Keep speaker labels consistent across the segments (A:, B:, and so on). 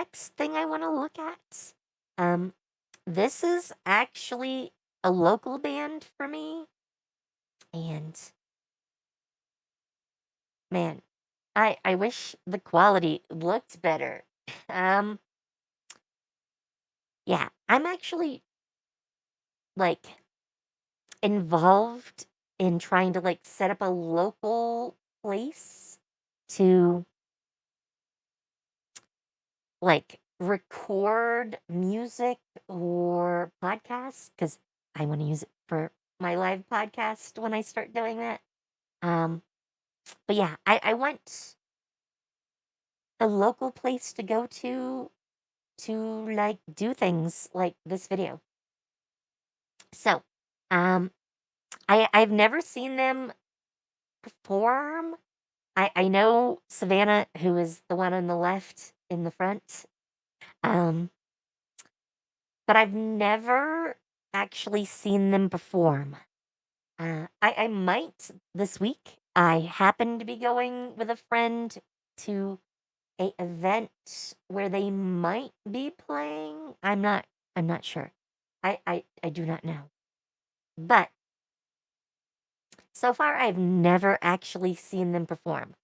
A: next thing I want to look at, um, this is actually a local band for me, and man, I wish the quality looked better. Um, yeah, I'm actually like involved in trying to like set up a local place to like record music or podcasts because I want to use it for my live podcast when I start doing that. Um, but yeah, I want a local place to go to like do things like this video. So, um, I've never seen them perform. I know Savannah, who is the one on the left in the front, um, but I've never actually seen them perform. I might this week. I happen to be going with a friend to a event where they might be playing. I'm not sure. I do not know. But so far I've never actually seen them perform.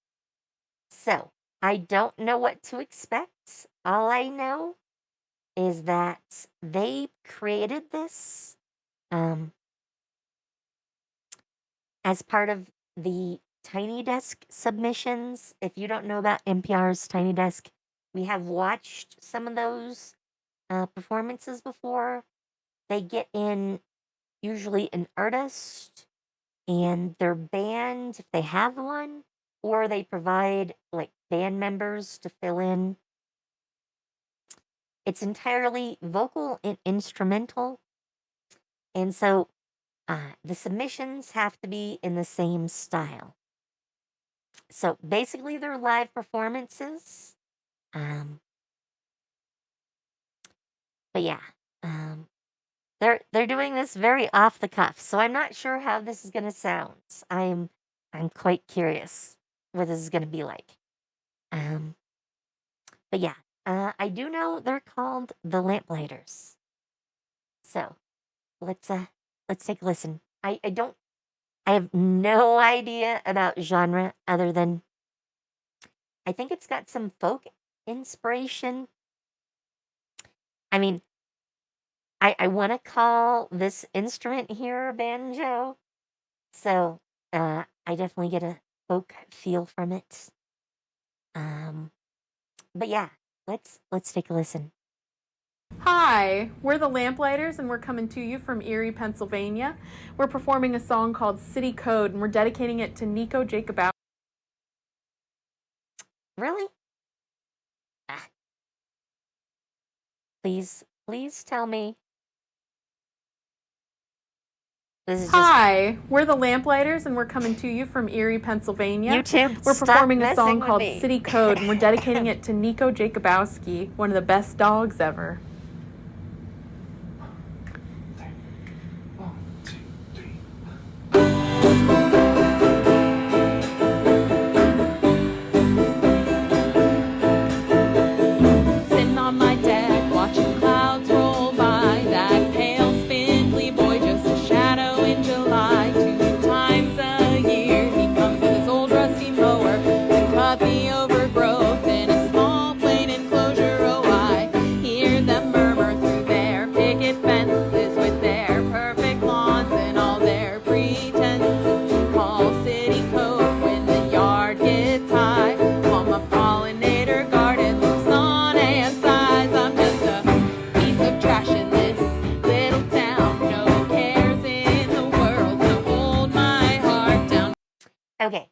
A: So, I don't know what to expect. All I know is that they created this um as part of the Tiny Desk submissions. If you don't know about NPR's Tiny Desk, we have watched some of those performances before. They get in usually an artist and their band, if they have one, or they provide like band members to fill in. It's entirely vocal and instrumental. And so the submissions have to be in the same style. So basically, they're live performances. Um, but yeah, um, they're doing this very off the cuff. So I'm not sure how this is gonna sound. I'm quite curious what this is gonna be like. Um, but yeah, I do know they're called the Lamplighters. So let's take a listen. I have no idea about genre other than I think it's got some folk inspiration. I mean, I want to call this instrument here a banjo. So, I definitely get a folk feel from it. Um, but yeah, let's take a listen.
B: Hi, we're the Lamplighters and we're coming to you from Erie, Pennsylvania. We're performing a song called City Code and we're dedicating it to Nico Jacobowski.
A: Really? Ah, please tell me this is just
B: Hi, we're the Lamplighters and we're coming to you from Erie, Pennsylvania.
A: YouTube.
B: We're
A: Stop
B: performing a
A: messing
B: song
A: with
B: called
A: me.
B: City Code and we're dedicating it to Nico Jacobowski, one of the best dogs ever. Sitting on my deck, watching clouds roll by. That pale, spindly boy, just a shadow in July. 2 times a year, he comes with his old rusty mower to cut the overgrowth in a small plain enclosure. Oh, I hear them murmur through their picket fences with their perfect lawns and all their pretenses to call city code when the yard gets high. While my pollinator garden looks on and sighs, I'm just a piece of trash in this little town. No cares in the world to hold my heart down.
A: Okay.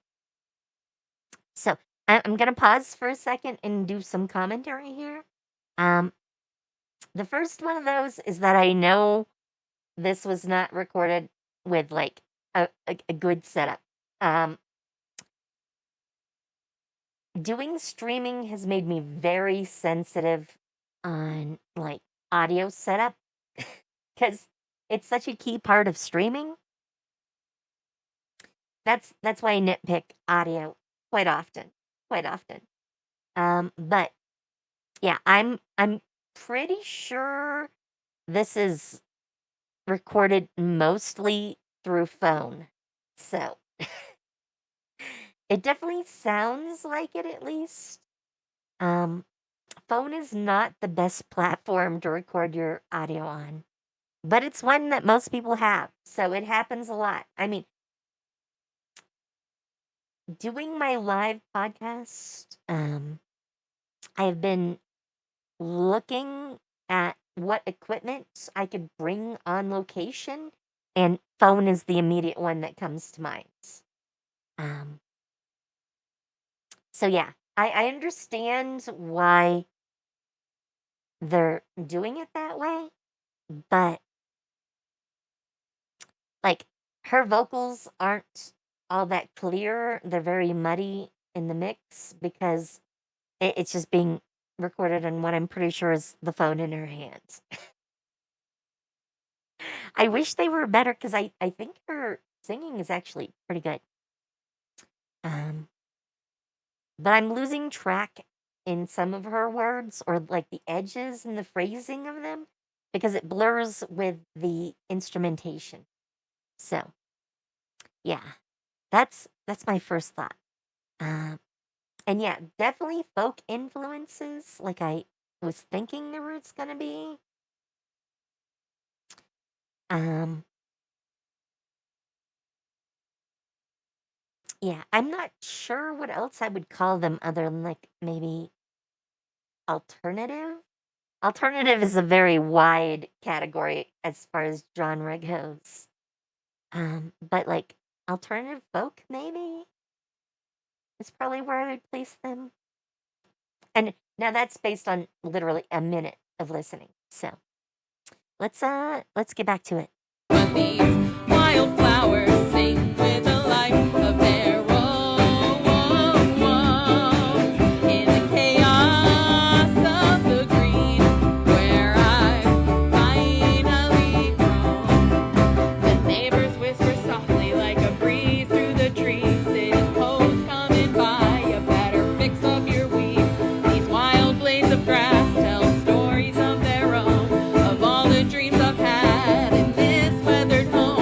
A: So I'm gonna pause for a second and do some commentary here. Um, the first one of those is that I know this was not recorded with like a good setup. Um, doing streaming has made me very sensitive on like audio setup because it's such a key part of streaming. That's why I nitpick audio quite often, quite often. But Yeah, I'm pretty sure this is recorded mostly through phone. So, it definitely sounds like it at least. Um, phone is not the best platform to record your audio on, but it's one that most people have. So it happens a lot. I mean, doing my live podcast, I have been looking at what equipment I could bring on location, and phone is the immediate one that comes to mind. Um, so yeah, I understand why they're doing it that way, but like her vocals aren't all that clear. They're very muddy in the mix because it's just being recorded on what I'm pretty sure is the phone in her hands. I wish they were better because I think her singing is actually pretty good. Um, but I'm losing track in some of her words or like the edges and the phrasing of them because it blurs with the instrumentation. So yeah, that's my first thought. Um, and yeah, definitely folk influences, like I was thinking the root's gonna be. Um, yeah, I'm not sure what else I would call them other than like maybe alternative. Alternative is a very wide category as far as genre goes. But like alternative folk maybe is probably where I would place them. And now that's based on literally a minute of listening. So let's get back to it.
B: But these wildflowers sing with a life of their own. In the chaos of the green, where I've finally grown. The neighbors whisper softly like a breeze through the trees. City posts coming by, you better fix up your weeds. These wild blades of grass tell stories of their own, of all the dreams I've had in this weathered home.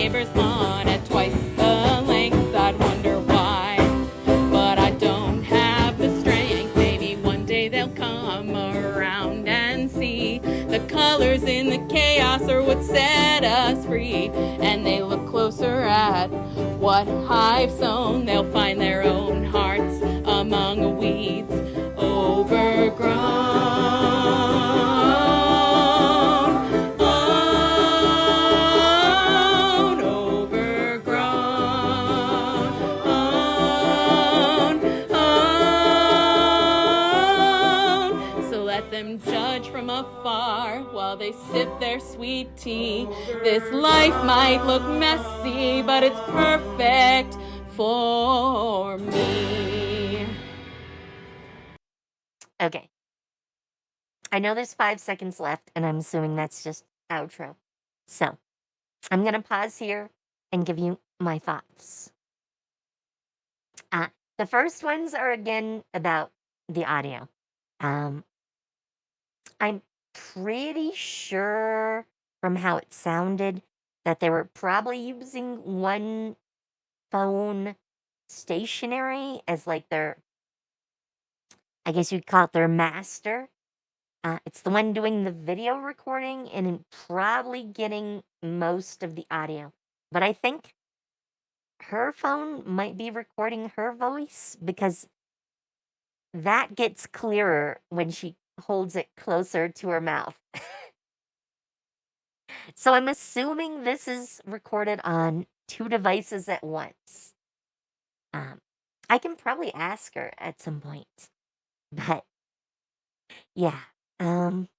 B: neighbor's lawn at twice the length. I'd wonder why, but I don't have the strength. Maybe one day they'll come around and see the colors in the chaos are what set us free. And they look closer at what I've sown. They'll find their own hearts among weeds overgrown. So let them judge from afar while they sip their sweet tea. This life might look messy, but it's perfect for me.
A: Okay. I know there's 5 seconds left, and I'm assuming that's just outro. So, I'm going to pause here and give you my thoughts. The first ones are again about the audio. I'm pretty sure from how it sounded that they were probably using one phone stationary as like their, I guess you'd call it their master. It's the one doing the video recording and probably getting most of the audio. But I think her phone might be recording her voice because that gets clearer when she holds it closer to her mouth. So I'm assuming this is recorded on 2 devices at once. I can probably ask her at some point. But yeah, I'm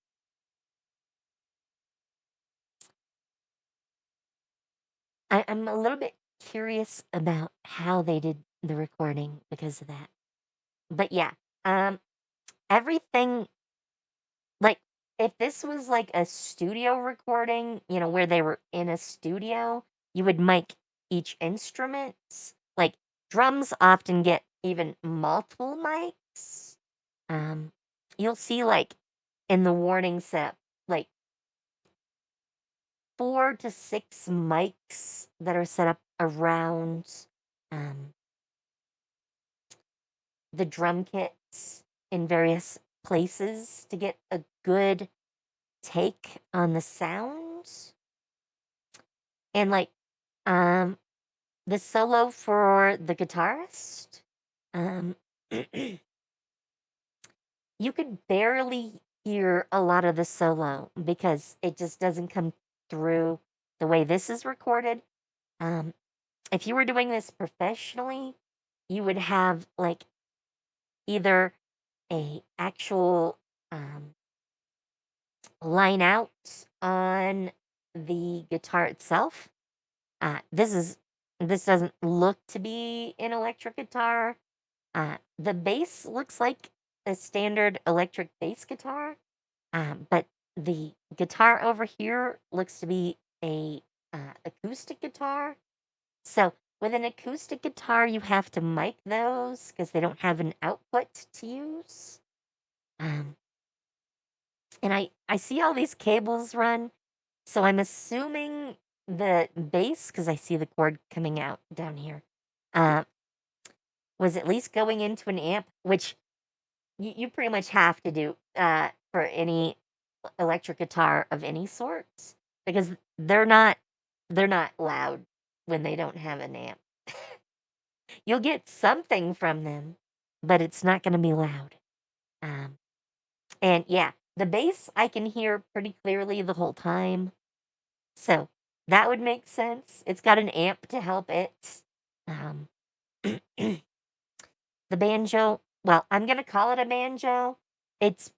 A: a little bit curious about how they did the recording because of that. But yeah, everything, like, if this was like a studio recording, where they were in a studio, you would mic each instrument. Like, drums often get even multiple mics. You'll see, like, in the warning set, like, 4 to 6 mics that are set up around the drum kits in various places to get a good take on the sounds. And like the solo for the guitarist, you could barely hear a lot of the solo because it just doesn't come through the way this is recorded. If you were doing this professionally, you would have like either a actual line out on the guitar itself. This doesn't look to be an electric guitar. The bass looks like a standard electric bass guitar, but the guitar over here looks to be a acoustic guitar. So with an acoustic guitar, you have to mic those because they don't have an output to use. And I see all these cables run, so I'm assuming the bass, because I see the cord coming out down here, was at least going into an amp, which you pretty much have to do for any electric guitar of any sort, because they're not loud when they don't have an amp. You'll get something from them, but it's not going to be loud. And yeah, the bass I can hear pretty clearly the whole time. So that would make sense. It's got an amp to help it. The banjo, well, I'm going to call it a banjo. It's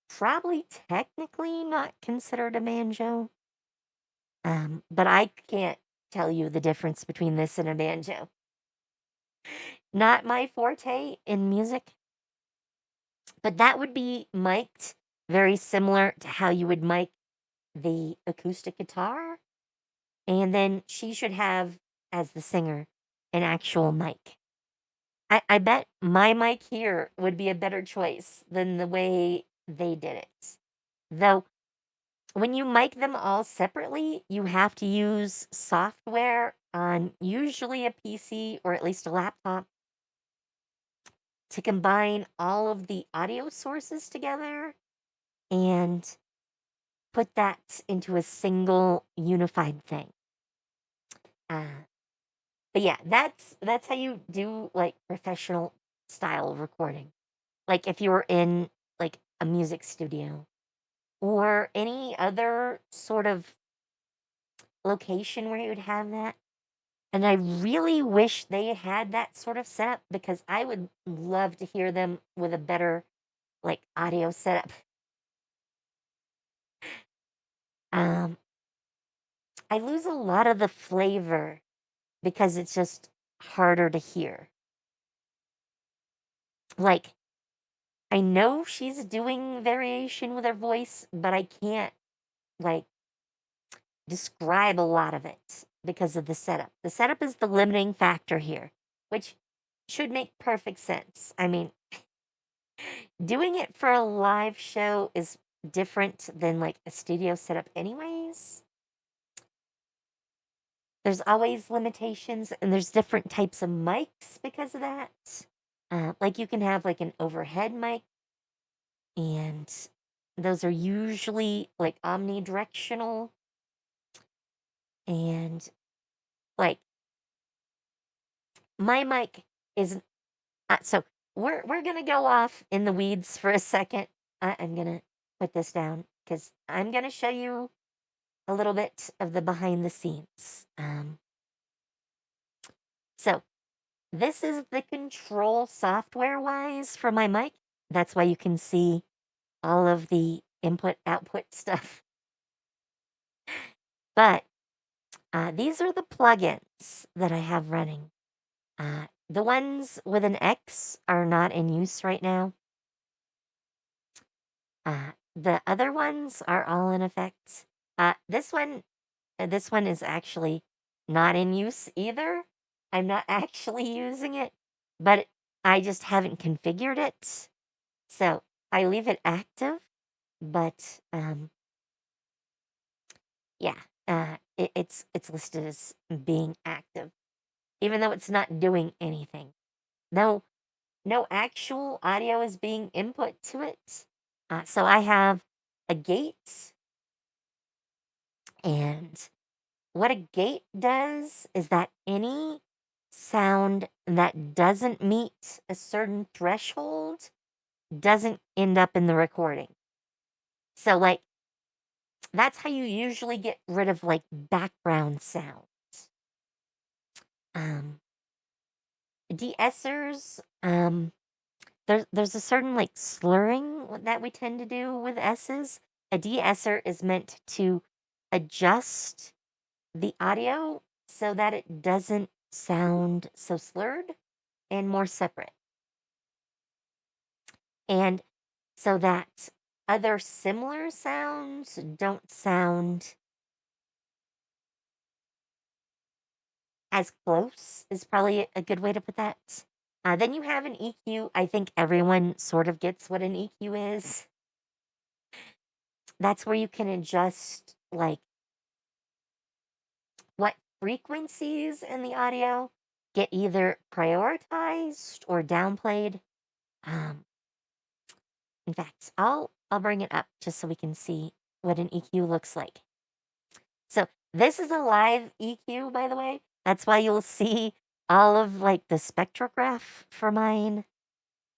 A: probably technically not considered a banjo. But I can't tell you the difference between this and a banjo. Not my forte in music. But that would be mic'd very similar to how you would mic the acoustic guitar. And then she should have, as the singer, an actual mic. I bet my mic here would be a better choice than the way they did it. Though, when you mic them all separately, you have to use software on usually a PC or at least a laptop to combine all of the audio sources together and put that into a single unified thing. Uh, but yeah, that's how you do like professional style recording. Like if you were in like a music studio or any other sort of location where you would have that. And I really wish they had that sort of setup because I would love to hear them with a better like audio setup. Um, I lose a lot of the flavor because it's just harder to hear. Like I know she's doing variation with her voice, but I can't like describe a lot of it because of the setup. The setup is the limiting factor here, which should make perfect sense. I mean, doing it for a live show is different than like a studio setup, anyways. There's always limitations, and there's different types of mics because of that. Like you can have like an overhead mic, and those are usually like omnidirectional, and like my mic is so we're gonna go off in the weeds for a second. I'm gonna put this down because I'm gonna show you a little bit of the behind the scenes. So this is the control software wise for my mic. That's why you can see all of the input output stuff. But these are the plugins that I have running. The ones with an X are not in use right now. The other ones are all in effect. This one is actually not in use either. I'm not actually using it, but I just haven't configured it. So I leave it active, but yeah, it's listed as being active, even though it's not doing anything. No, no actual audio is being input to it. So I have a gate, and what a gate does is that any sound that doesn't meet a certain threshold doesn't end up in the recording. So, like, that's how you usually get rid of like background sounds. Um, de-essers, there's a certain like slurring that we tend to do with S's. A de-esser is meant to adjust the audio so that it doesn't sound so slurred and more separate. And so that other similar sounds don't sound as close, is probably a good way to put that. Then you have an EQ. I think everyone sort of gets what an EQ is. That's where you can adjust like what frequencies in the audio get either prioritized or downplayed. Um, in fact, I'll bring it up just so we can see what an EQ looks like. So this is a live EQ, by the way. That's why you'll see all of like the spectrograph for mine.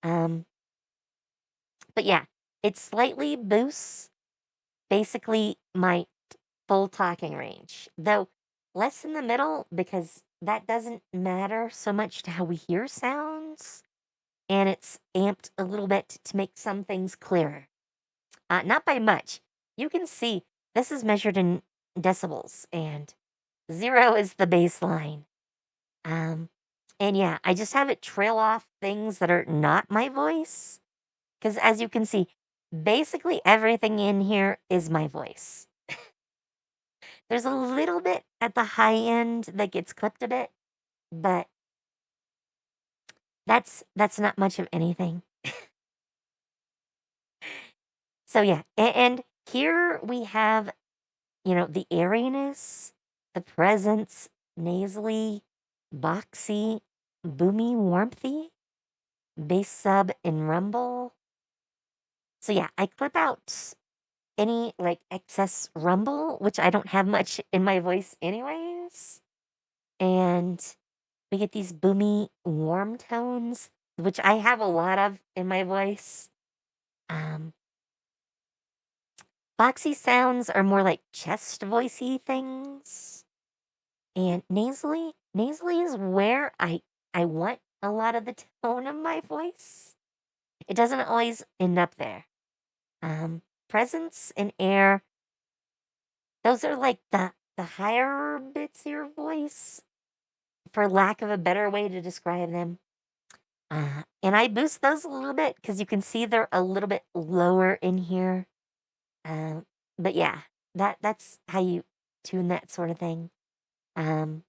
A: Um, but yeah, it slightly boosts basically my full talking range, though less in the middle because that doesn't matter so much to how we hear sounds, and it's amped a little bit to make some things clearer. Not by much. You can see this is measured in decibels, and 0 is the baseline. Um, and yeah, I just have it trail off things that are not my voice. Because as you can see, basically everything in here is my voice. There's a little bit at the high end that gets clipped a bit, but that's not much of anything. So yeah, and here we have, the airiness, the presence, nasally, boxy, boomy, warmthy, bass sub, and rumble. So yeah, I clip out any like excess rumble, which I don't have much in my voice anyways. And we get these boomy, warm tones, which I have a lot of in my voice. Um, Boxy sounds are more like chest voicey things. And nasally is where I want a lot of the tone of my voice. It doesn't always end up there. Presence and air, those are like the higher bits of your voice, for lack of a better way to describe them. And I boost those a little bit because you can see they're a little bit lower in here. But yeah, that's how you tune that sort of thing. Um,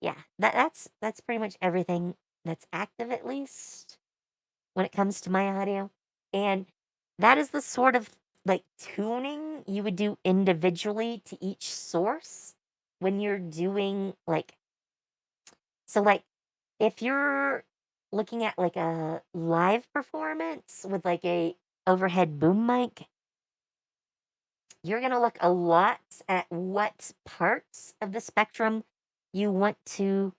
A: yeah, that's pretty much everything that's active, at least when it comes to my audio. And that is the sort of like tuning you would do individually to each source when you're doing like, so like if you're looking at like a live performance with like a overhead boom mic, you're going to look a lot at what parts of the spectrum you want to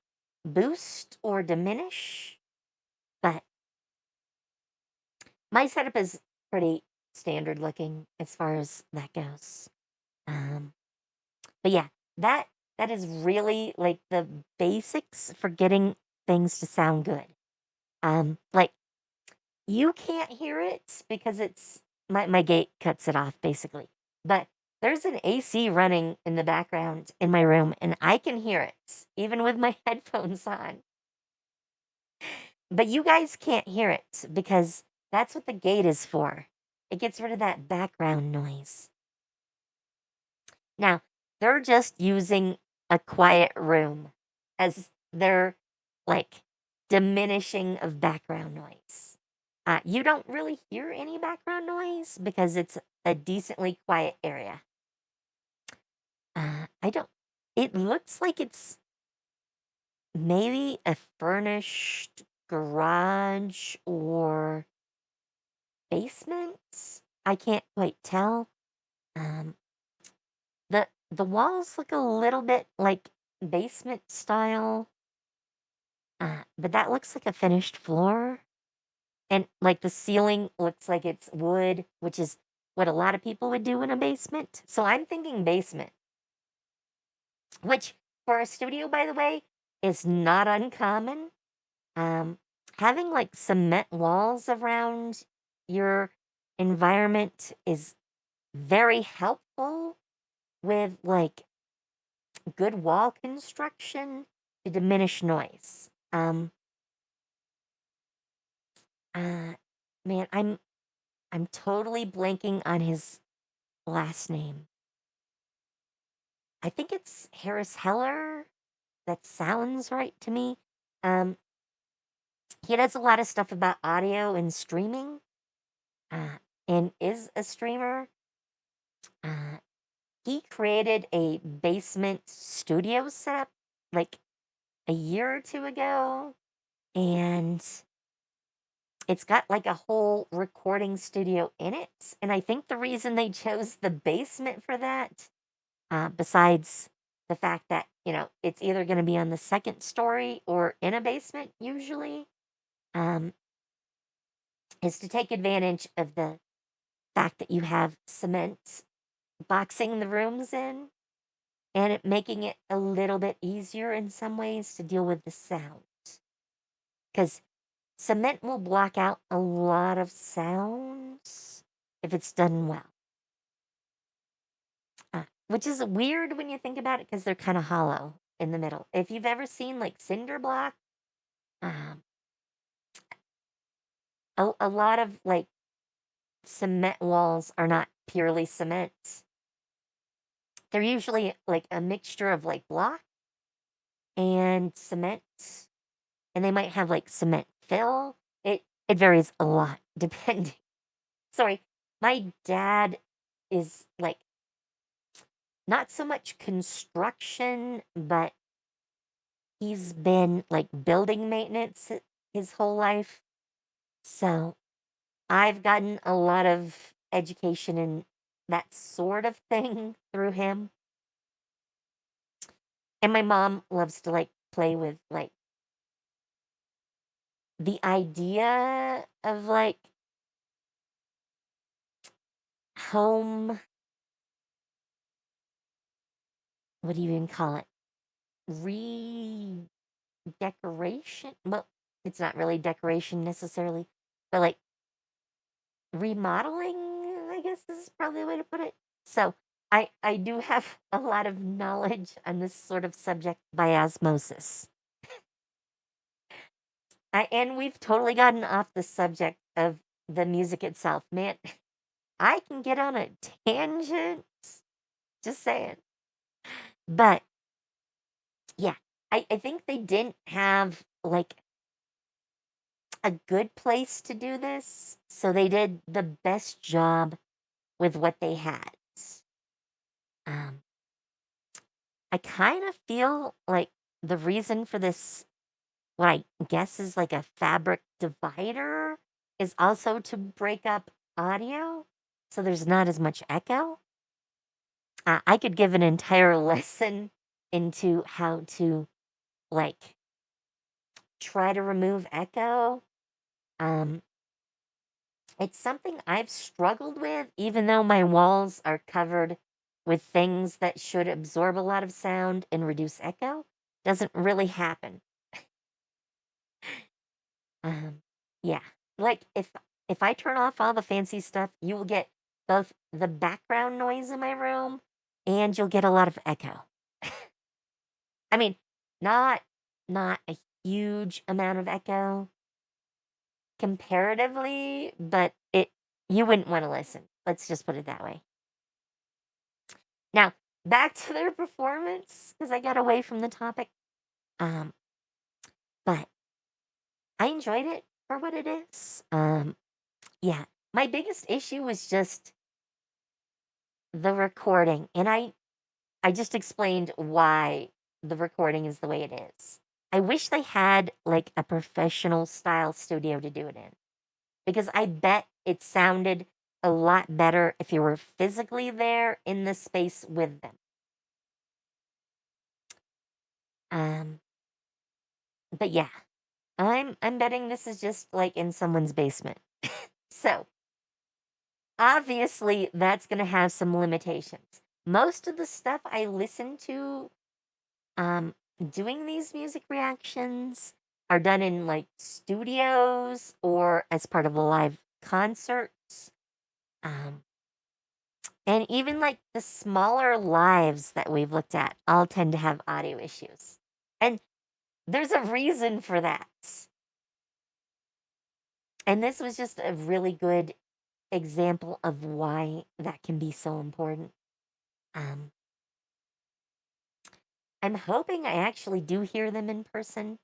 A: boost or diminish. But my setup is pretty standard looking as far as that goes. Um, but yeah, that that is really like the basics for getting things to sound good. Like you can't hear it because it's my gate cuts it off basically. But there's an AC running in the background in my room and I can hear it even with my headphones on. But you guys can't hear it because that's what the gate is for. It gets rid of that background noise. Now, they're just using a quiet room as their like diminishing of background noise. You don't really hear any background noise because it's a decently quiet area. I don't, it looks like it's maybe a furnished garage or basement. I can't quite tell. Um, the walls look a little bit like basement style, but that looks like a finished floor. And like the ceiling looks like it's wood, which is what a lot of people would do in a basement. So I'm thinking basement, which for a studio, by the way, is not uncommon. Um, Having like cement walls around your environment is very helpful with like good wall construction to diminish noise. Uh, Man, I'm totally blanking on his last name. I think it's Harris Heller. That sounds right to me. Um, he does a lot of stuff about audio and streaming, and is a streamer. Uh, he created a basement studio setup like a year or two ago, and it's got like a whole recording studio in it. And I think the reason they chose the basement for that, besides the fact that, it's either going to be on the second story or in a basement usually, um, is to take advantage of the fact that you have cement boxing the rooms in and it making it a little bit easier in some ways to deal with the sound. Because cement will block out a lot of sounds if it's done well. Which is weird when you think about it because they're kind of hollow in the middle. If you've ever seen like cinder block, um, a lot of like cement walls are not purely cement. They're usually like a mixture of like block and cement, and they might have like cement fill. It varies a lot depending. Sorry, my dad is like not so much construction, but he's been like building maintenance his whole life. So I've gotten a lot of education in that sort of thing through him. And my mom loves to like play with like the idea of like home, what do you even call it? Redecoration? Well, it's not really decoration necessarily, but like remodeling, I guess is probably the way to put it. So I do have a lot of knowledge on this sort of subject by osmosis. And we've totally gotten off the subject of the music itself. Man, I can get on a tangent. Just saying. But yeah, I think they didn't have like a good place to do this. So they did the best job with what they had. Um, I kind of feel like the reason for this, what I guess is like a fabric divider, is also to break up audio so there's not as much echo. I could give an entire lesson into how to like try to remove echo. Um, it's something I've struggled with, even though my walls are covered with things that should absorb a lot of sound and reduce echo. Doesn't really happen. Um, yeah, like if I turn off all the fancy stuff, you will get both the background noise in my room and you'll get a lot of echo. I mean, not not a huge amount of echo comparatively, but it you wouldn't want to listen. Let's just put it that way. Now, back to their performance because I got away from the topic. Um, but I enjoyed it for what it is. Yeah, my biggest issue was just the recording, and I just explained why the recording is the way it is. I wish they had like a professional style studio to do it in because I bet it sounded a lot better if you were physically there in the space with them. Um, but yeah, I'm betting this is just like in someone's basement. So obviously that's going to have some limitations. Most of the stuff I listen to um doing these music reactions are done in like studios or as part of a live concert. Um and even like the smaller lives that we've looked at all tend to have audio issues. And there's a reason for that. And this was just a really good example of why that can be so important. Um, I'm hoping I actually do hear them in person.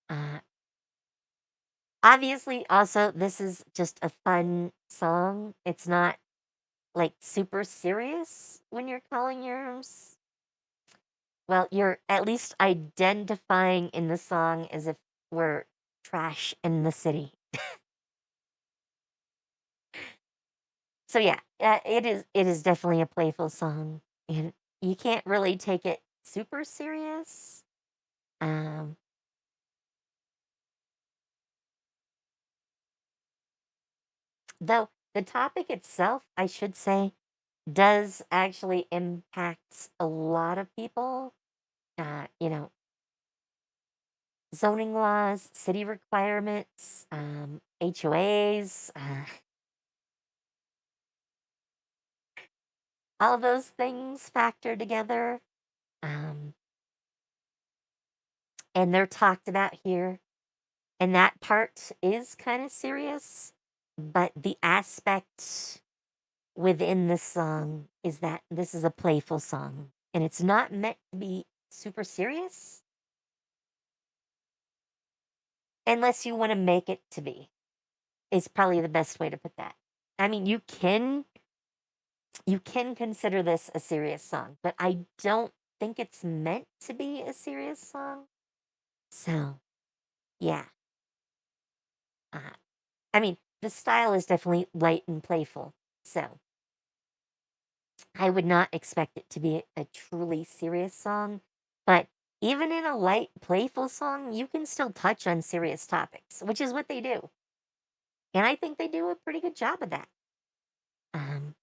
A: Uh, obviously, also, this is just a fun song. It's not like super serious when you're calling yours. Well, you're at least identifying in the song as if we're trash in the city. So yeah, it is definitely a playful song, and you can't really take it super serious. Um, though the topic itself, I should say, does actually impact a lot of people. You know, zoning laws, city requirements, HOAs, all those things factor together. Um, and they're talked about here. And that part is kind of serious, but the aspect within the song is that this is a playful song and it's not meant to be super serious unless you want to make it to be. Is probably the best way to put that. I mean, you can you can consider this a serious song, but I don't think it's meant to be a serious song. So, yeah. Uh, I mean, the style is definitely light and playful. So, I would not expect it to be a truly serious song. But even in a light, playful song, you can still touch on serious topics, which is what they do. And I think they do a pretty good job of that. Um,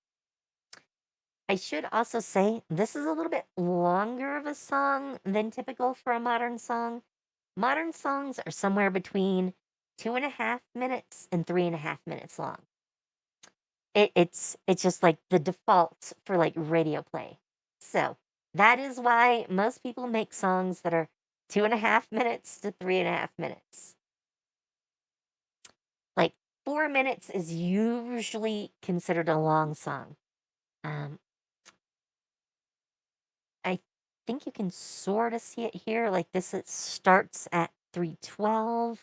A: I should also say this is a little bit longer of a song than typical for a modern song. Modern songs are somewhere between 2.5 minutes and 3.5 minutes long. It's just like the default for like radio play. So that is why most people make songs that are 2.5 minutes to 3.5 minutes. Like 4 minutes is usually considered a long song. Um, I think you can sort of see it here. Like this, it starts at 3:12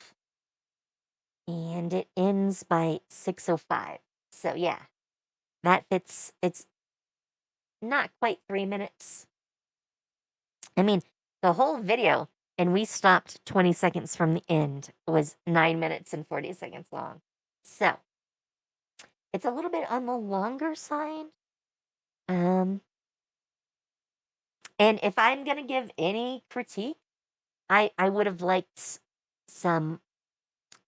A: and it ends by 6:05. So yeah, that fits. It's not quite 3 minutes. I mean, the whole video, and we stopped 20 seconds from the end, was 9 minutes and 40 seconds long. So it's a little bit on the longer side. Um, and if I'm gonna give any critique, I would have liked some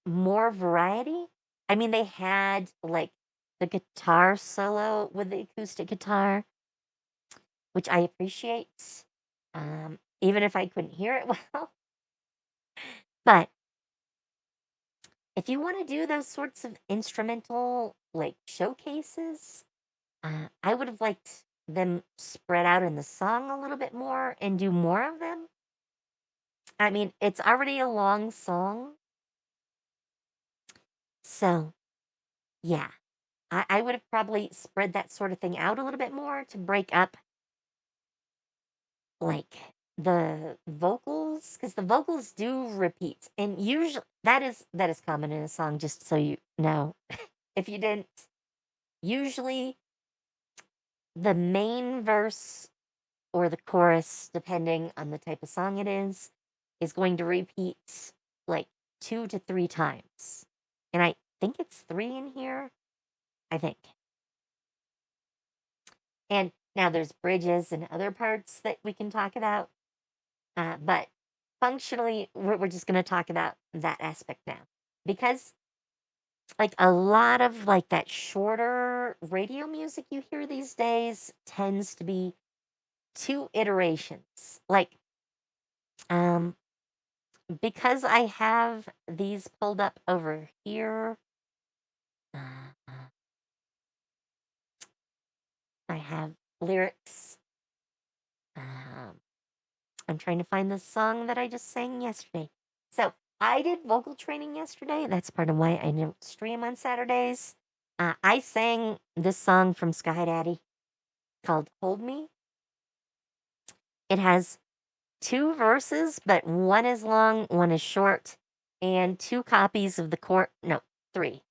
A: more variety. I mean, they had like the guitar solo with the acoustic guitar, which I appreciate, even if I couldn't hear it well. But if you want to do those sorts of instrumental like showcases, I would have liked them spread out in the song a little bit more and do more of them. I mean, it's already a long song, so yeah, I would have probably spread that sort of thing out a little bit more to break up like the vocals, because the vocals do repeat, and usually that is common in a song. Just so you know, if you didn't, usually the main verse or the chorus, depending on the type of song it is going to repeat like 2 to 3 times. And I think it's three in here. I think. And now there's bridges and other parts that we can talk about. But functionally, we're just going to talk about that aspect now. Because like a lot of like that shorter radio music you hear these days tends to be two iterations. Like, um, because I have these pulled up over here, uh, I have lyrics. Um, I'm trying to find the song that I just sang yesterday. So I did vocal training yesterday. That's part of why I don't stream on Saturdays. I sang this song from Sky Daddy called Hold Me. It has two verses, but one is long, one is short, and two copies of the no, three.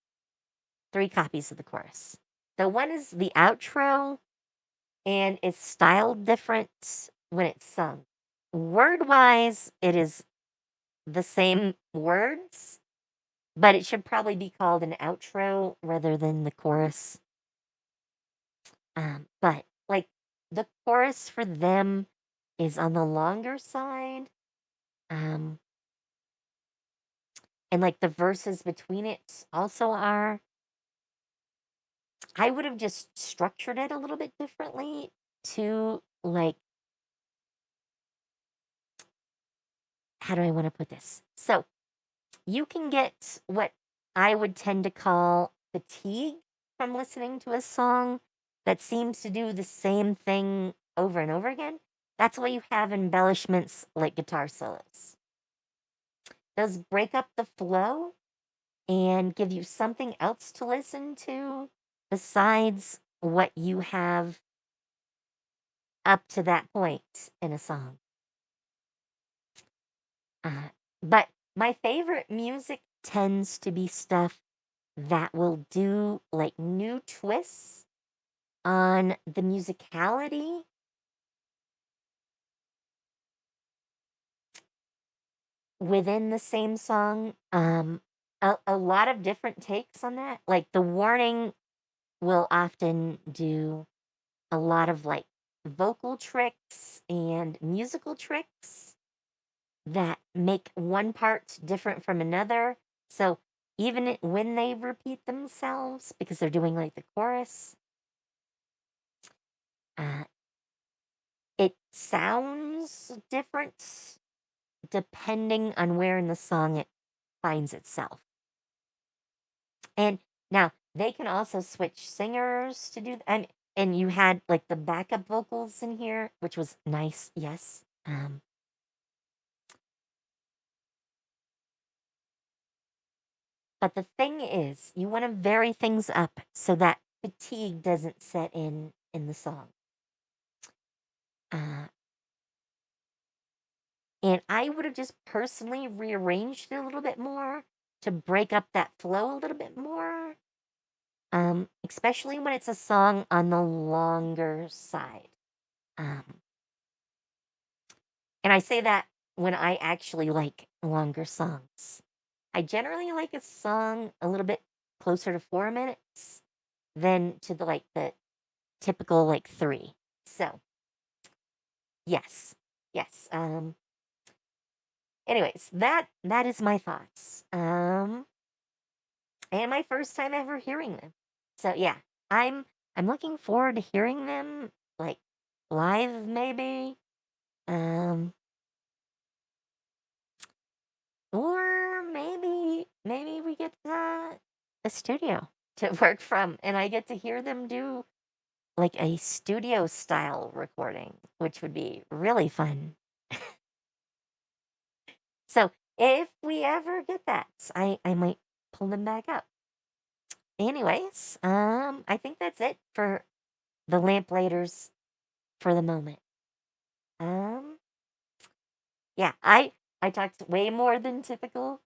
A: Three copies of the chorus. The one is the outro, and it's styled different when it's sung. Word wise, it is the same words, but it should probably be called an outro rather than the chorus. But like the chorus for them is on the longer side. Um, and like the verses between it also are. I would have just structured it a little bit differently to like, how do I want to put this? So you can get what I would tend to call fatigue from listening to a song that seems to do the same thing over and over again. That's why you have embellishments like guitar solos. Those break up the flow and give you something else to listen to besides what you have up to that point in a song. But my favorite music tends to be stuff that will do like new twists on the musicality, within the same song, a lot of different takes on that. Like, The Warning will often do a lot of, like, vocal tricks and musical tricks that make one part different from another. So even when they repeat themselves, because they're doing like the chorus, uh, it sounds different depending on where in the song it finds itself. And now they can also switch singers to do and you had like the backup vocals in here, which was nice, yes. But the thing is, you want to vary things up so that fatigue doesn't set in the song. Uh, and I would have just personally rearranged it a little bit more to break up that flow a little bit more. Especially when it's a song on the longer side. Um, and I say that when I actually like longer songs. I generally like a song a little bit closer to 4 minutes than to the typical like 3. So, yes. Yes. Anyways, that is my thoughts. And my first time ever hearing them. So, yeah. I'm looking forward to hearing them like live maybe. Um or maybe we get a studio to work from and I get to hear them do like a studio style recording, which would be really fun. So if we ever get that, I might pull them back up. Anyways, I think that's it for the Lamplighters for the moment. Um, yeah, I talked way more than typical.